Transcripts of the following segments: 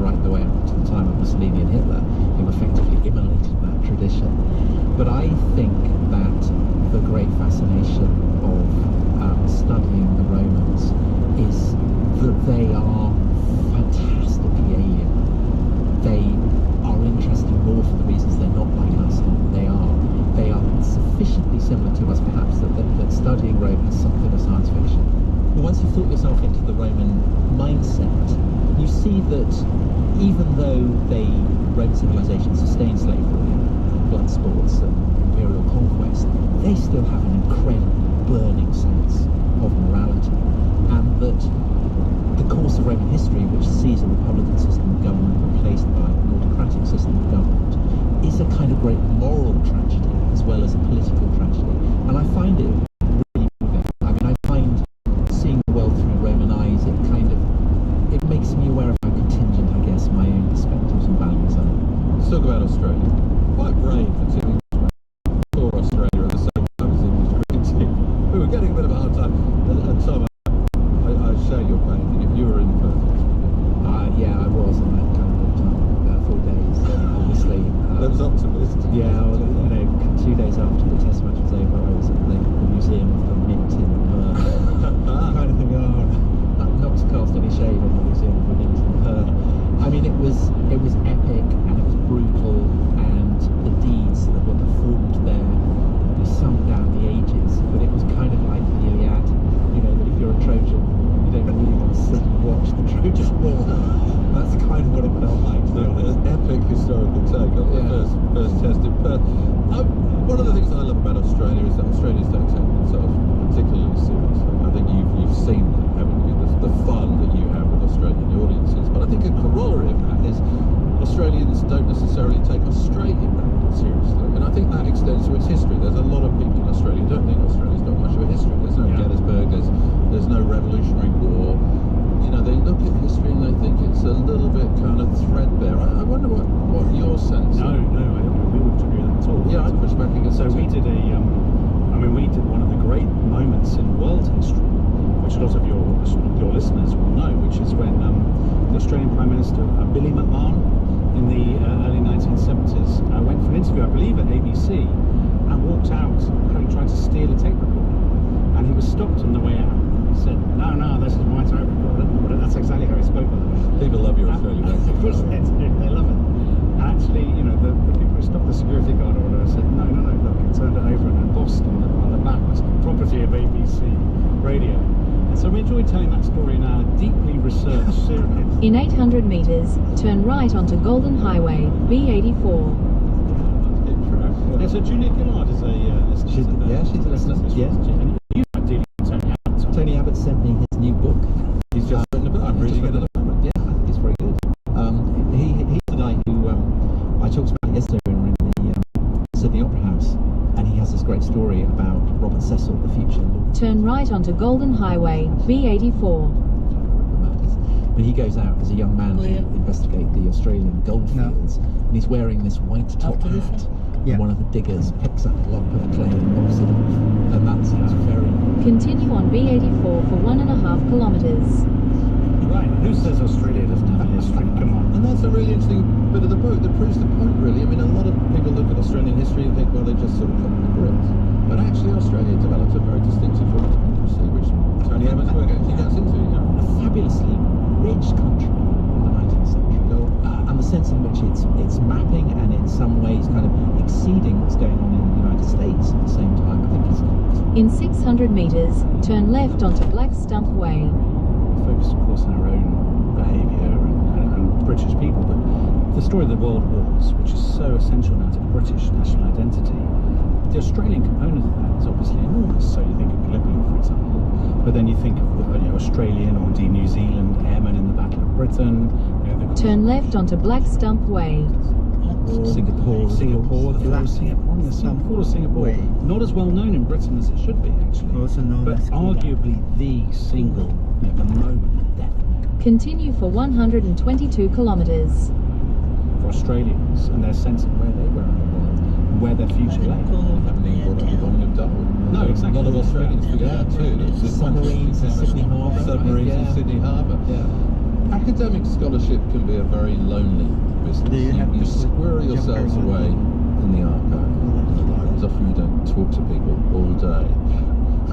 right the way up to the time of Mussolini and Hitler, who effectively immolated that tradition. But I think that the great fascination of studying the Romans is that they are fantastically alien. They are interesting more for the reasons they're not like us, and they are sufficiently similar to us, perhaps, that studying Rome has something of science fiction. But once you've thought yourself into the Roman mindset, you see that even though Roman civilization sustained slavery, blood sports, and imperial conquest, they still have an incredible burning sense of morality, and that the course of Roman history, which sees a republican system of government replaced by an autocratic system of government, is a kind of great moral tragedy as well as a political tragedy. And I find it really moving. I mean, I find seeing the world through Roman eyes, it makes me aware of how contingent, I guess, my own perspectives and values are. Let's talk about Australia. Quite brave for two for Australia at the same time as the English cricket team. We were getting a bit of a hard time. And Tom, I share your pain. If you were in Perth. Yeah, I was, and I kind of time 4 days. Obviously, that was optimistic. Yeah, well, 2 days after the Test match was over, I was at the Museum of the Mint in Perth. Kind of thinking, not to cast any shade on the Museum of the Mint in Perth. I mean, it was epic, and it was brutal, and the deeds that were performed there be sung down the ages. But it was kind of like the Iliad, that if you're a Trojan, you don't really want to sit and watch the Trojan War. That's kind of what it felt like. An epic historical take on the first Test in Perth. One of the things I love about Australia is that Australians don't take themselves particularly seriously. I think you've seen that, haven't you? The fun that you have with Australian audiences. But I think a corollary of that is Australians don't necessarily take Australian seriously. And I think that extends to its history. There's a lot of people in Australia who don't think Australia's got much of a history. There's no Gettysburg, there's no Revolutionary War. They look at history and they think it's a little bit kind of threadbare. I wonder what your sense. No, we wouldn't agree with that at all. Yeah, I'd push back against that. So we did we did one of the great moments in world history, which a lot of your listeners will know, which is when the Australian Prime Minister Billy McMahon in the early 1970s went for an interview, I believe, at ABC, and walked out having tried to steal a tape recorder, and he was stopped on the way out. He said, no, this is my tape recorder. That's exactly how he spoke, by the way. People love your Australian accent. Of course they do. They love it. And actually, the people who stopped the security guard or whatever said, no, look, he turned it over and embossed on the back was property of ABC Radio. And so we enjoyed telling that story in our deeply researched series. In 800 metres, turn right onto Golden Highway, B84. Yeah, so Julia Gillard is a listener. She's a listener. Yeah. And you know dealing with Tony Abbott. Tony Abbott sent me his new book. He's just written a book. I'm reading it at the moment. Yeah, I think it's very good. He's the guy who I talked about yesterday when we were in the Sydney Opera House, and he has this great story about Robert Cecil, the future Lord. Turn right onto Golden Highway, B84. But he goes out as a young man to investigate the Australian goldfields, and he's wearing this white top hat. And one of the diggers picks up a lump of clay and knocks it off, and that's very... Continue on B84 for 1.5 kilometres. Right, who says Australia doesn't have a history? Come on. And that's a really interesting bit of the book that proves the point, really. I mean, a lot of people look at Australian history and think, well, they just sort of copied the Brits. But actually, Australia developed a very distinctive form of democracy, which Tony Abbott's work actually gets into. A fabulously rich country in the 19th century. And the sense in which it's mapping and in some ways kind of exceeding what's going on in the United States at the same time, I think is... In 600 metres, turn left onto Black Stump Way. We focus, of course, on our own behaviour and British people, but the story of the World Wars, which is so essential now to British national identity, the Australian component of that is obviously enormous. So you think of Gallipoli, for example, but then you think of the Australian or indeed New Zealand airmen in the Battle of Britain. Turn left onto Black Stump Way. Singapore, the fall of Singapore, not as well known in Britain as it should be, actually, but arguably the single, the moment of death. Continue for 122 kilometres. For Australians and their sense of where they were in the world, and where their future lay. No, exactly. A lot of Australians forget that too. Submarines in Sydney Harbour. Submarines in Sydney Harbour. Yeah. academic scholarship can be a very lonely business. You squirrel yourselves away in the archive, in the libraries. Often you don't talk to people all day.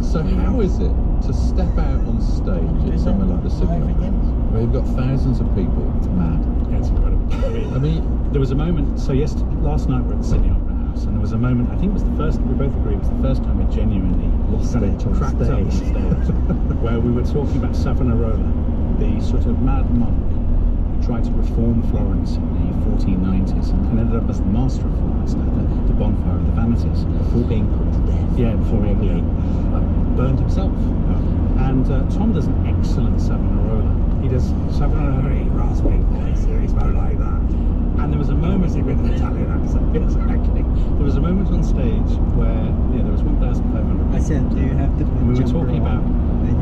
So how is it to step out on stage at somewhere like the Sydney Opera House, where you've got thousands of people? It's mad. Yeah, it's incredible. I mean, there was a moment, so last night we were at the Sydney Opera House, and there was a moment, I think it was the first, we both agree it was the first time we genuinely Lost kind it of on cracked up on stage. stage, where we were talking about Savonarola, the sort of mad monk who tried to reform Florence in the 1490s and ended up as the master of Florence, the bonfire of the vanities. Before being put to death. Yeah, before he burned himself. And Tom does an excellent Savonarola. He does Savonarola. Very raspy voice, he spoke like that. And there was a moment with an Italian accent. Exactly. There was a moment on stage where there was 1,500. I said, do you have to And we were talking about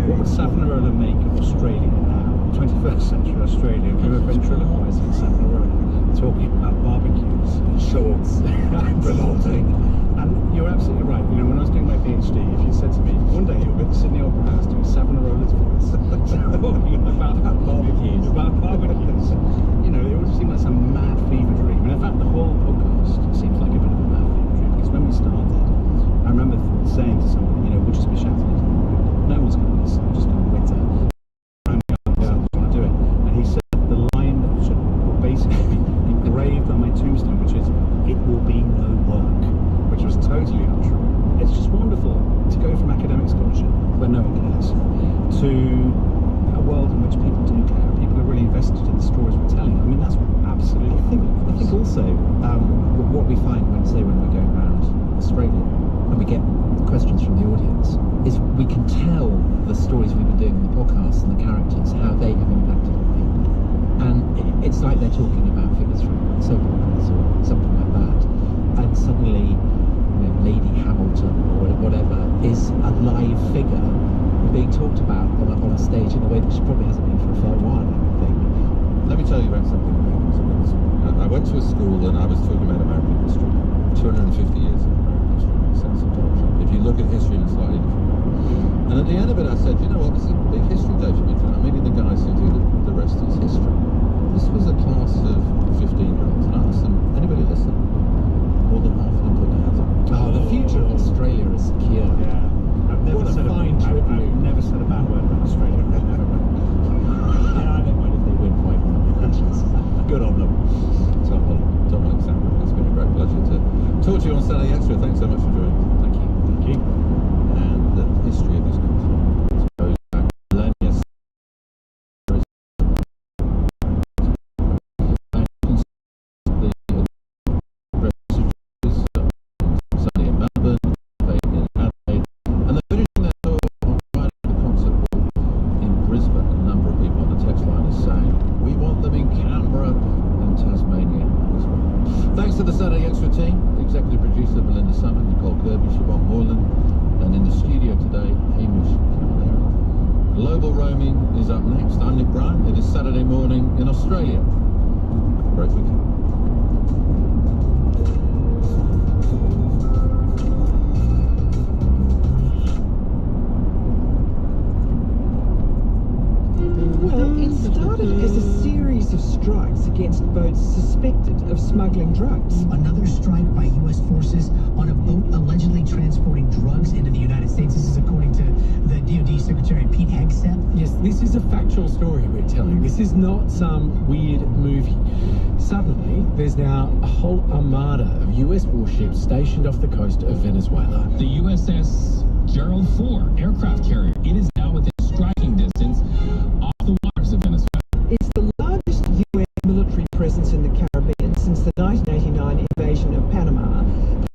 what would Savonarola make of Australia now, 21st century Australia. We were ventriloquising Savonarola, talking about barbecues, shorts, revolting. And you're absolutely right. You know, when I was doing my PhD, if you said to me, one day you'll go to Sydney Opera House doing Savonarola's voice, talking about barbecues, you know, it would seem like some mad fever dream. And in fact, the whole podcast seems like a bit of a mad fever dream, because when we started, I remember saying to someone, you know, we'll just be shouting into the room. No one's going to listen. We're just going to wait to want to do it. And he said the line that should basically be engraved on my tombstone, which is, it will be no work, which was totally untrue. It's just wonderful to go from academic scholarship, where no one cares, to a world in which people do care. People are really invested in the stories we're telling. I mean, that's absolutely. I think also what we find when we're going around Australia and we get questions from the audience is we can tell the stories we've been doing in the podcast and the characters, how they have impacted on people. And it's like they're talking about figures from soap operas or something like that. And suddenly, Lady Hamilton or whatever is a live figure being talked about on a stage in a way that she probably hasn't been for a fair while, I would think. let me tell you about something amazing. I went to a school and I was talking about American history. 250 years of American history makes sense of Donald Trump. If you look at history in a slightly different way. And at the end of it I said, you know what, this is a big history day for me tonight. I'm meeting the guys who do the rest is history. This was a class of 15-year-olds and I asked them, anybody listen? More than half of them put their hands up. Oh, the future of Australia is secure. Yeah. What a fine tribute. I've never said a bad word about Australia. Never. Yeah, I don't mind if they win 500 matches. Good on them. Tom Alexander, it's been a great pleasure to talk to you on Saturday Extra. Thanks so much for joining. Thank you. Thank you. And the history of this country goes back millennia. Sunday in Melbourne, in Adelaide, and they're finishing their tour on Friday at the concert hall in Brisbane. A number of people on the text line are saying, we want them in Canberra and Tasmania as well. Thanks to the Saturday Extra team, executive producer Belinda Summon, Nicole Kirby, Siobhan Moreland, and in the studio today, Hamish Caballero. Global Roaming is up next. I'm Nick Bryan. It is Saturday morning in Australia. Have a great weekend. Well, it started as a series of strikes against boats suspected of smuggling drugs. Another strike by U.S. forces on a boat allegedly transporting drugs into the United States. This is according to the DoD Secretary Pete Hegseth. Yes, this is a factual story we're telling. This is not some weird movie. Suddenly, there's now a whole armada of U.S. warships stationed off the coast of Venezuela. The USS Gerald Ford aircraft carrier. It is now within striking distance off the waters of Venezuela. It's the largest UN military presence in the Caribbean since the 1989 invasion of Panama.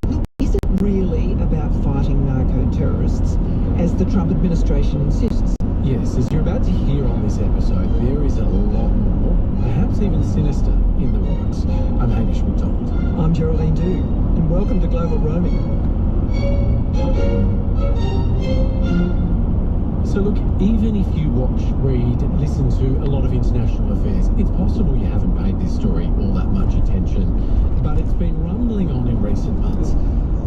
But look, is it really about fighting narco-terrorists, as the Trump administration insists? Yes, as you're about to hear on this episode, there is a lot more, perhaps even sinister, in the works. I'm Hamish McDonald. I'm Geraldine Dew, and welcome to Global Roaming. So look, even if you watch, read, listen to a lot of international affairs, it's possible you haven't paid this story all that much attention, but it's been rumbling on in recent months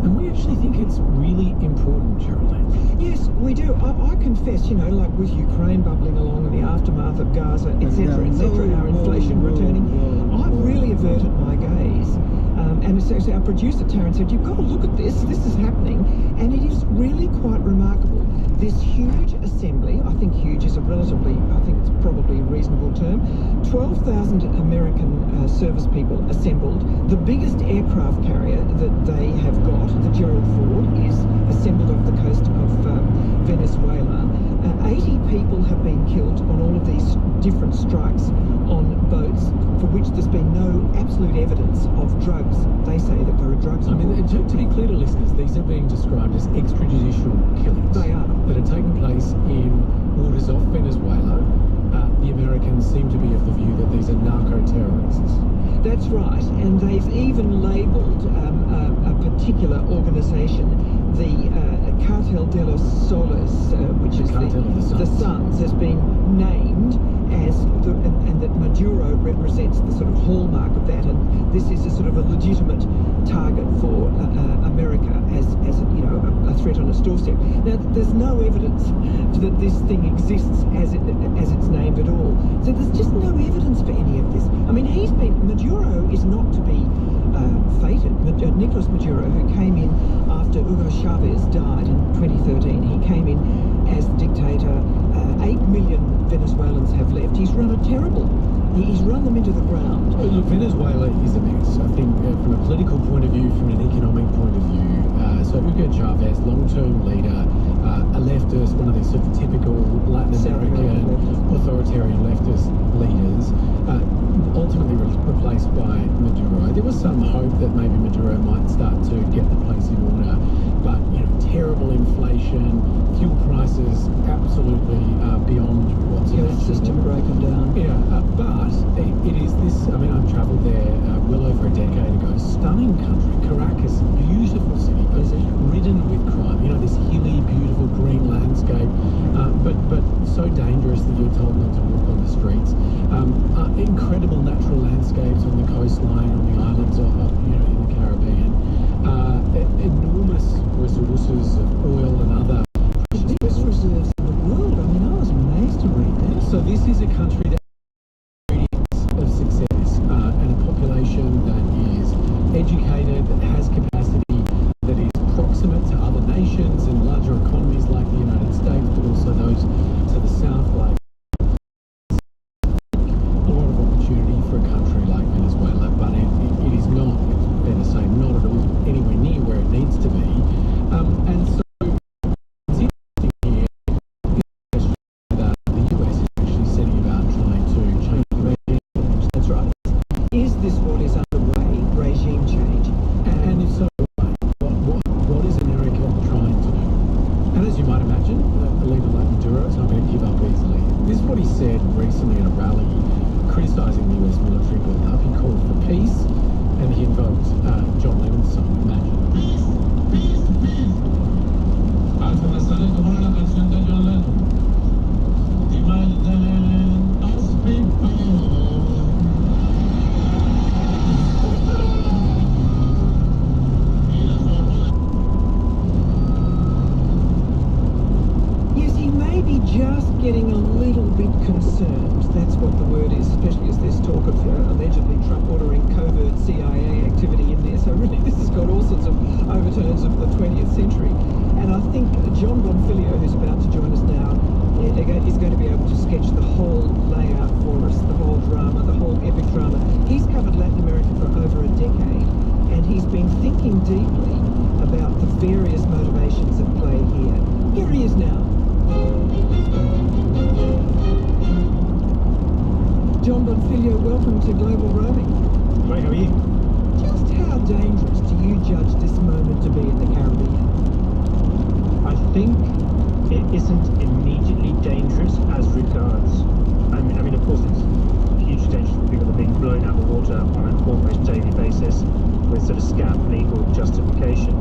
And we actually think it's really important, Geraldine. Yes, we do. I confess, you know, like with Ukraine bubbling along and the aftermath of Gaza, etc., our inflation returning, I've really averted my gaze. And so our producer, Taryn, said, you've got to look at this. This is happening. And it is really quite remarkable. This huge assembly, I think huge is a relatively, I think it's probably a reasonable term, 12,000 American service people assembled. The biggest aircraft carrier that they have got, the Gerald Ford, is assembled off the coast of Venezuela. 80 people have been killed on all of these different strikes on boats for which there's been no absolute evidence of drugs. They say that there are drugs. I mean, to be clear to listeners, these are being described as extrajudicial killings. They are. That are taking place in waters off Venezuela. The Americans seem to be of the view that these are narco-terrorists. That's right, and they've even labelled a particular organisation, the Cartel de los Soles, which is the Suns, has been named as and that Maduro represents the sort of hallmark of that, and this is a sort of a legitimate target for America as you know, a threat on its doorstep. Now, there's no evidence that this thing exists as it's named at all. So there's just no evidence for any of this. I mean, Maduro is not to be fated. Nicolas Maduro, who came in after Hugo Chavez died in 2013, he came in as dictator. 8 million Venezuelans have left. He's run a terrible. He's run them into the ground. Look, Venezuela is a mess. I think from a political point of view, from an economic point of view. So Hugo Chavez, long-term leader, a leftist, one of these sort of typical Latin American authoritarian leftist leaders, ultimately replaced by Maduro. There was some hope that maybe Maduro might start to get the place in order, but you know, terrible inflation, fuel prices absolutely beyond what's system breaking down. Yeah, but it is this. I mean, I've travelled there well over a decade ago. Stunning country, Caracas, beautiful city, but ridden with crime. You know, this hilly, beautiful green landscape, but so dangerous that you're told not to walk on the streets. Incredible natural landscapes on the coastline, on the islands, you know, in the Caribbean. Enormous resources of oil and other biggest reserves in the world. I mean, I was amazed to read that. So this is a country that of success and a population that is educated, that has capacity, that is proximate to other nations and larger economies like the United States, but also those to the south, like a lot of opportunity for a country like Venezuela, but it is not, it's fair to say, not at all anywhere near where it needs to be. And so recently at a rally criticising the US military build-up. He called for peace and he invoked John Lennon's song, Imagine. Algo me sale como la canción de John Lennon. Imagine us people. Just getting a little bit concerned. That's what the word is, especially as there's talk of allegedly Trump ordering covert CIA activity in there. So really this has got all sorts of overtones of the 20th century. And I think John Bonfiglio, who's about to join us now, is going to be able to sketch the whole layout for us, the whole drama, the whole epic drama. He's covered Latin America for over a decade, and he's been thinking deeply about the various motivations at play here. Here he is now. John Bonfiglio, welcome to Global Roaming. Great, how are you? Just how dangerous do you judge this moment to be in the Caribbean? I think it isn't immediately dangerous as regards, I mean, of course it's hugely dangerous for people that are being blown out of the water on an almost daily basis with sort of scant legal justification.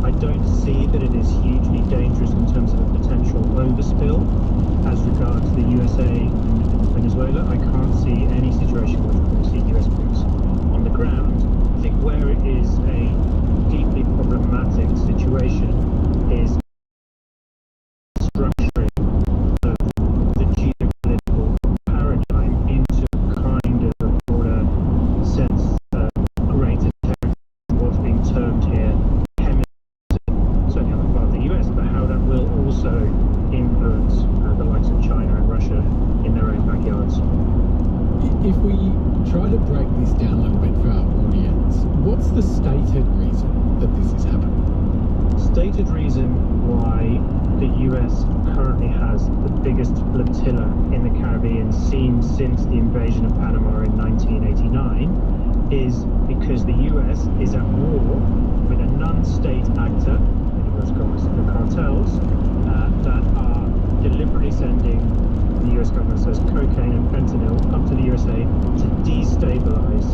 I don't see that it is hugely dangerous in terms of a potential overspill as regards the USA and Venezuela. I can't see any situation where we're going to see US boots on the ground. I think where it is a deeply problematic to break this down a little bit for our audience. What's the stated reason that this is happening? Stated reason why the US currently has the biggest flotilla in the Caribbean seen since the invasion of Panama in 1989 is because the US is at war with a non-state actor, in inverted commas, the cartels, that are deliberately sending, the US government says, cocaine and fentanyl up to the USA to destabilize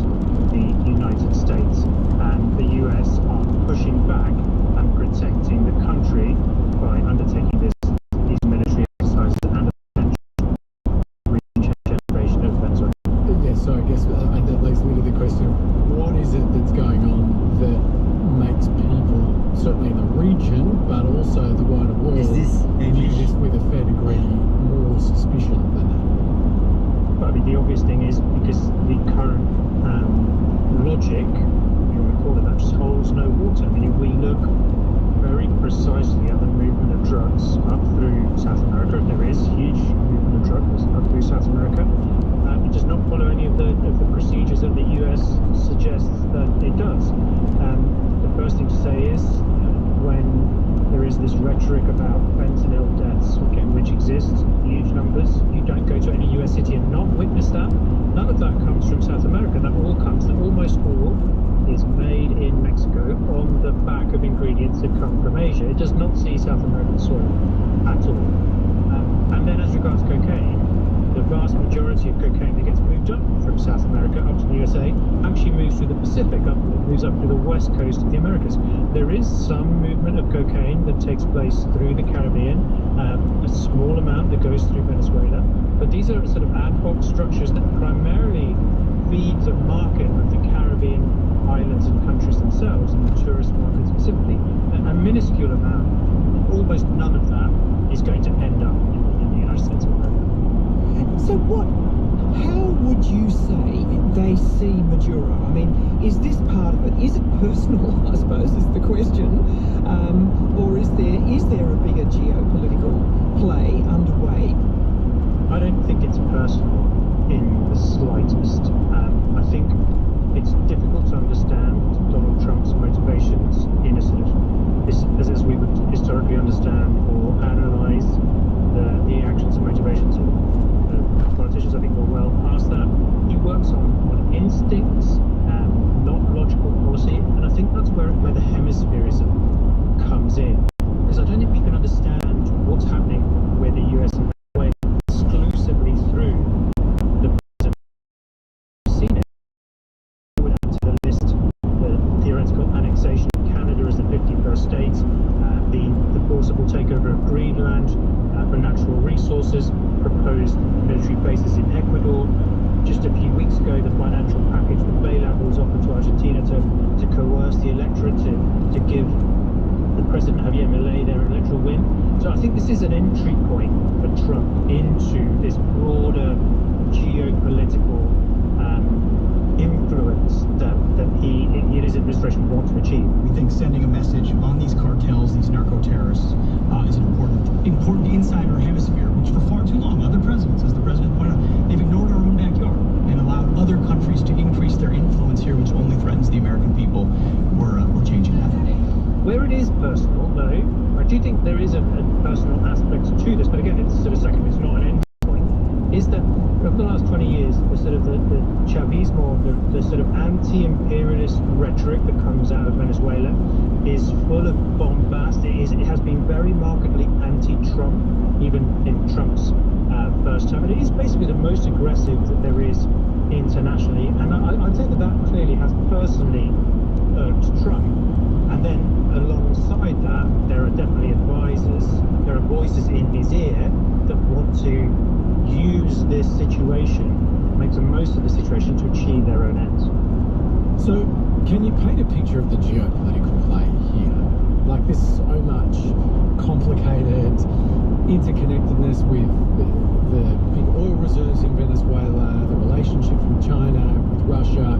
the United States. And the US are pushing back and protecting the country by undertaking these military exercises and a potential invasion of Venezuela. Yeah, so I guess that leads me to the question of what is it that's going on that makes people, certainly in the region, but also the wider world, view this with a fair degree more suspicion than that? But I mean, the obvious thing is because the current logic, if you want to call it that, just holds no water. I mean, if we look very precisely at the movement of drugs up through South America, if there is huge movement of drugs up through South America, it does not follow any of the procedures that the US suggests that it does. The first thing to say is when there is this rhetoric about fentanyl deaths, which exists, huge numbers, you don't go to any US city and not witness that. None of that comes from South America. That almost all is made in Mexico on the back of ingredients that come from Asia. It does not see South American soil at all. And then as regards cocaine, the vast majority of cocaine that gets moved up from South America up to the USA actually moves through the Pacific, moves up to the west coast of the Americas. There is some movement of cocaine that takes place through the Caribbean, a small amount that goes through Venezuela, but these are sort of ad hoc structures that primarily feed the market of the Caribbean islands and countries themselves, and the tourist market specifically. A minuscule amount, almost none of that, is going to end up in the United States of America. So how would you say they see Maduro? I mean, is this part of it? Is it personal, I suppose, is the question? Or is there a bigger geopolitical play underway? I don't think it's personal in the slightest. I think it's difficult to understand Donald Trump's motivations in a sort of, as we would historically understand or analyse the actions and motivations of politicians. I think we're well past that. He works on instincts, not logical policy, and I think that's where the hemisphereism comes in. Because I don't think we can understand what's happening with the US and Venezuela exclusively through the president. We've seen it. I would add to the list the theoretical annexation of Canada as the 51st state, the forcible takeover of Greenland for natural resources, proposed military bases in Ecuador. Just a few weeks ago, the financial package, the bailout was offered to Argentina to coerce the electorate to give the President Javier Milei their electoral win. So I think this is an entry point for Trump into this broader geopolitical influence that he in his administration wants to achieve. We think sending a message on these cartels, these narco-terrorists, is an important insider hemisphere, which for far too long, other presidents, as the president pointed out, they've ignored our own backyard and allowed other countries to increase their influence here, which only threatens the American people. We're changing that. Where it is personal, though, I do think there is a personal aspect to this, but again, it's sort of second, it's not an end point, is that over the last 20 years, the sort of the Chavismo, the sort of anti-imperialist rhetoric that comes out of Venezuela is full of bombast. It has been very markedly anti-Trump, even in Trump's first term, and it is basically the most aggressive that there is internationally, and I'd say that clearly has personally irked Trump. And then alongside that, there are definitely advisors, there are voices in his ear that want to use this situation, make the most of the situation to achieve their own ends. So, can you paint a picture of the geopolitical play here? Like, there's so much complicated interconnectedness with the big oil reserves in Venezuela, the relationship from China with Russia.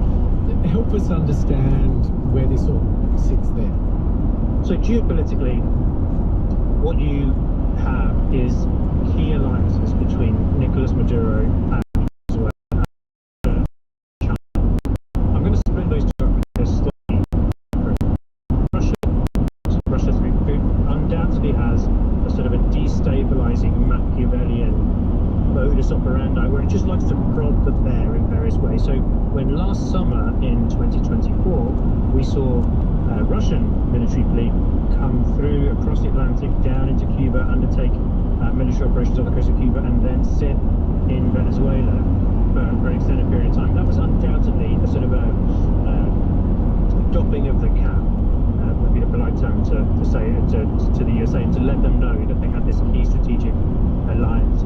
Help us understand where this all sits there. So geopolitically, what you have is key alliances between Nicolas Maduro and Venezuela, China, just likes to prod the bear in various ways. So when last summer in 2024 we saw Russian military fleet come through across the Atlantic down into Cuba, undertake military operations on the coast of Cuba, and then sit in Venezuela for an extended period of time, that was undoubtedly a sort of a doffing of the cap, would be the polite term to say to the USA, and to let them know that they had this key strategic alliance.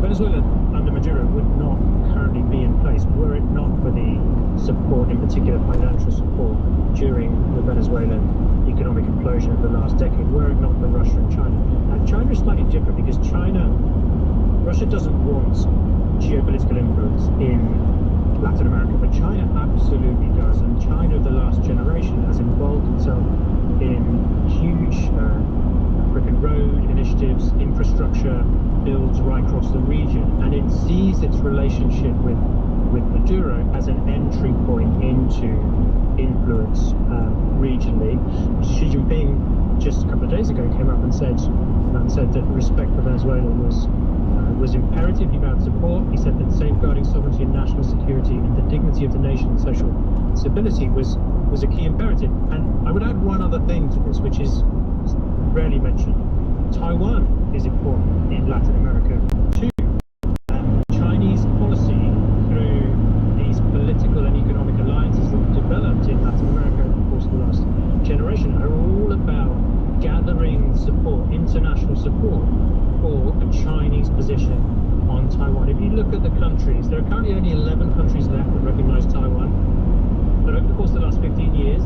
Venezuela under Maduro would not currently be in place were it not for the support, in particular financial support, during the Venezuelan economic implosion of the last decade, were it not for Russia and China. And China is slightly different because Russia doesn't want geopolitical influence in Latin America, but China absolutely does. And China of the last generation has involved itself in huge African road initiatives, infrastructure builds right across the region, and it sees its relationship with Maduro as an entry point into influence regionally. Xi Jinping just a couple of days ago came up and said that respect for Venezuela was imperative. He vowed support. He said that safeguarding sovereignty and national security and the dignity of the nation and social stability was a key imperative. And I would add one other thing to this, which is rarely mentioned. Taiwan is important in Latin America too. Chinese policy through these political and economic alliances that have developed in Latin America over the course of the last generation are all about gathering support, international support, for a Chinese position on Taiwan. If you look at the countries, there are currently only 11 countries left that recognize Taiwan. But over the course of the last 15 years,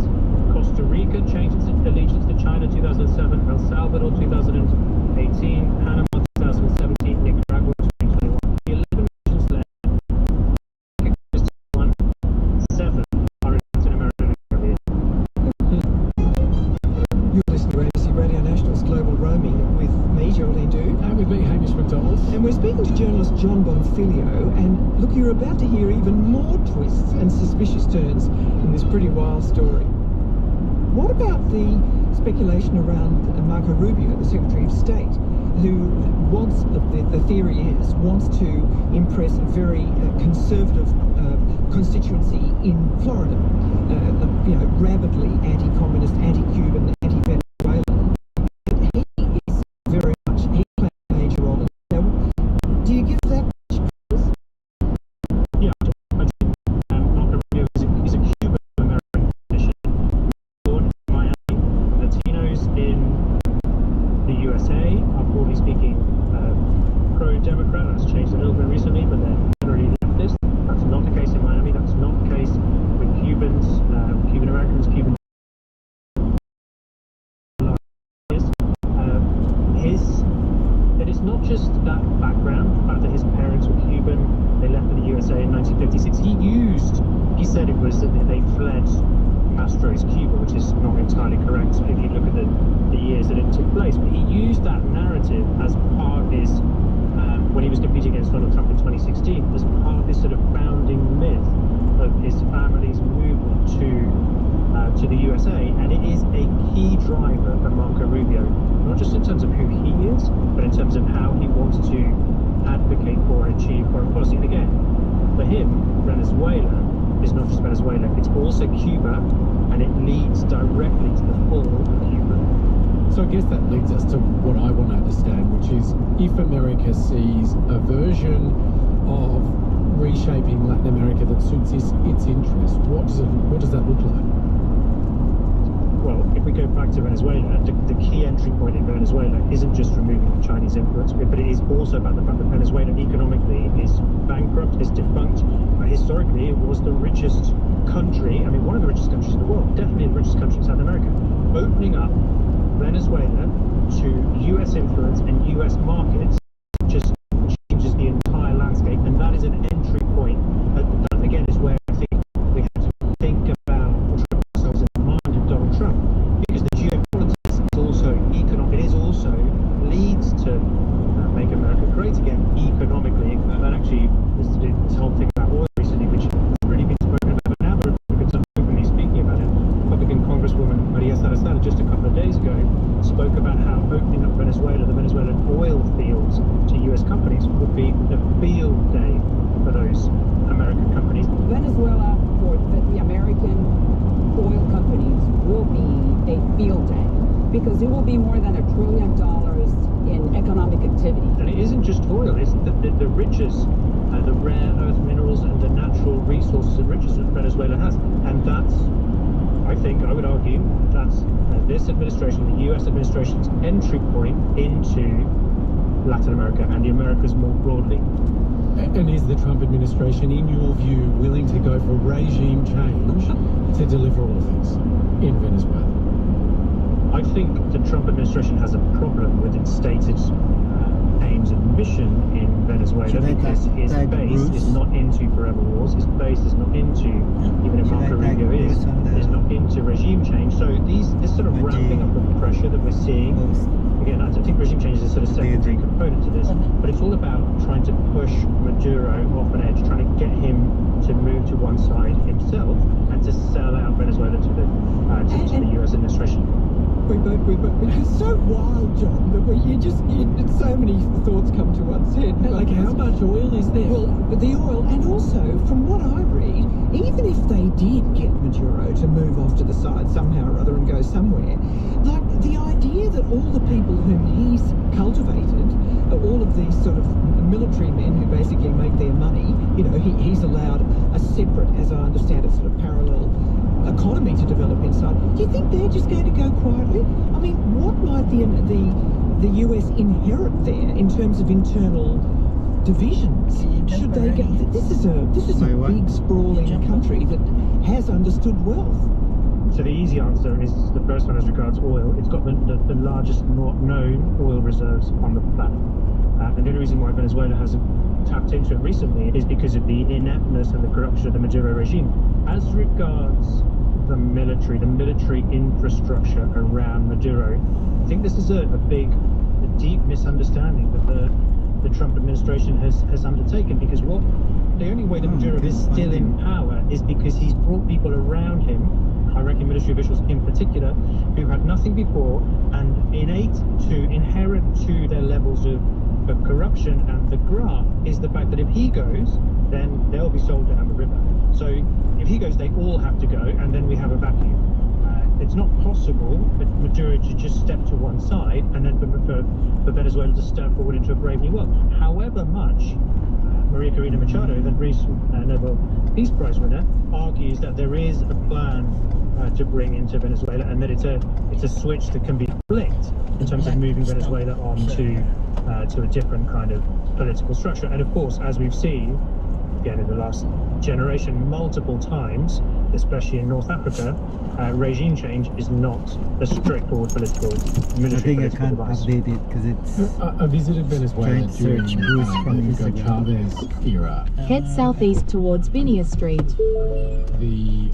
Costa Rica changed its allegiance to China in 2007, El Salvador 2018, Panama 2017, Nicaragua 2021. The 11 nations left recognize Taiwan, 7 are in Latin America and the Caribbean. You're listening to NSW Radio National's Global Roaming with me, Geraldine Dew. And with me, Hamish McDonald. And we're speaking to journalist John Bonfilio, and look, you're about to hear even more twists and suspicious turns in this pretty wild story. What about the speculation around Marco Rubio, the Secretary of State, who wants, the theory is, wants to impress a very conservative constituency in Florida, rabidly anti-communist, anti-Cuban, anti-Venezuelan. He is very much, he plays a major role in that. Do you give that much credit? Yeah, I do. Marco Rubio is a Cuban-American politician born in Miami. Latinos in the USA are broadly speaking pro-Democrat. That's changed a little bit recently, but they're generally leftist. That's not the case in Miami. That's not the case with Cubans, Cuban-Americans, Cuban. It is not just that background, the fact that his parents were Cuban, they left for the USA in 1956. He said it was that they fled Castro's Cuba, which is not entirely correct if you look at the years that it took place. But he used that narrative as part of his, when he was competing against Donald Trump in 2016, as part of his sort of founding myth of his family's movement to the USA. And it is a key driver for Marco Rubio, not just in terms of who he is, but in terms of how he wants to advocate for and achieve foreign policy. And again, for him, Venezuela is not just Venezuela, it's also Cuba, and it leads directly to the fall of Cuba. So I guess that leads us to what I want to understand, which is if America sees a version of reshaping Latin America that suits its interest, what does that look like? Well, if we go back to Venezuela, the key entry point in Venezuela isn't just removing the Chinese influence, but it is also about the fact that Venezuela economically is bankrupt, is defunct. Historically, it was the richest country, one of the richest countries in the world, definitely the richest country in South America. Opening up Venezuela to US influence and US markets just changes the entire landscape, and that is an entry point. That again is where I think we have to think about ourselves in the mind of Donald Trump, because the geopolitics is also economic. It is also leads to make America great again economically. And actually, this whole thing about oil recently, which has really been spoken about, but now Republicans are openly speaking about it. Republican Congresswoman Maria Salazar just a couple of days ago spoke about how opening up Venezuela, the Venezuelan oil fields, because it will be more than $1 trillion in economic activity. And it isn't just oil, it's the riches, the rare earth minerals and the natural resources and riches that Venezuela has. And that's, I think, I would argue, that's this administration, the US administration's entry point into Latin America and the Americas more broadly. And is the Trump administration, in your view, willing to go for regime change to deliver all of this in Venezuela? I think the Trump administration has a problem with its stated aims and mission in Venezuela because its base is not into forever wars. Its base is not into, even if Marco Rubio is not into regime change. So this sort of ramping up of pressure that we're seeing, again, I think regime change is a sort of secondary component to this, but it's all about trying to push Maduro off an edge, trying to get him to move to one side himself and to sell out Venezuela to the US administration. It's so wild, John, that so many thoughts come to one's head. Like, how much oil is there? Well, the oil, and also, from what I read, even if they did get Maduro to move off to the side somehow or other and go somewhere, like, the idea that all the people whom he's cultivated, all of these sort of military men who basically make their money, he's allowed a separate, as I understand it, sort of parallel economy to develop inside. Do you think they're just going to go quietly? I mean, what might the US inherit there in terms of internal divisions? Should they get? This is a big sprawling country that has understood wealth. So the easy answer is the first one as regards oil. It's got the largest known oil reserves on the planet. And the only reason why Venezuela hasn't tapped into it recently is because of the ineptness and the corruption of the Maduro regime. As regards the military infrastructure around Maduro, I think this is a deep misunderstanding that the Trump administration has undertaken, because the only way that Maduro is still in power is because he's brought people around him, I reckon military officials in particular, who had nothing before, and inherent to their levels of corruption and the graft is the fact that if he goes, then they'll be sold down the river. So if he goes, they all have to go, and then we have a vacuum. It's not possible for Maduro to just step to one side and then for Venezuela to step forward into a brave new world. However much Maria Corina Machado, the recent Nobel Peace Prize winner, argues that there is a plan to bring into Venezuela, and that it's a switch that can be flicked in terms of moving Venezuela on to a different kind of political structure. And of course, as we've seen again in the last generation multiple times, especially in North Africa, regime change is not a straightforward military political device. Update it because it's I visited Venezuela during the Hugo Chavez era. Head southeast towards Vinia Street. The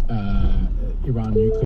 Iran nuclear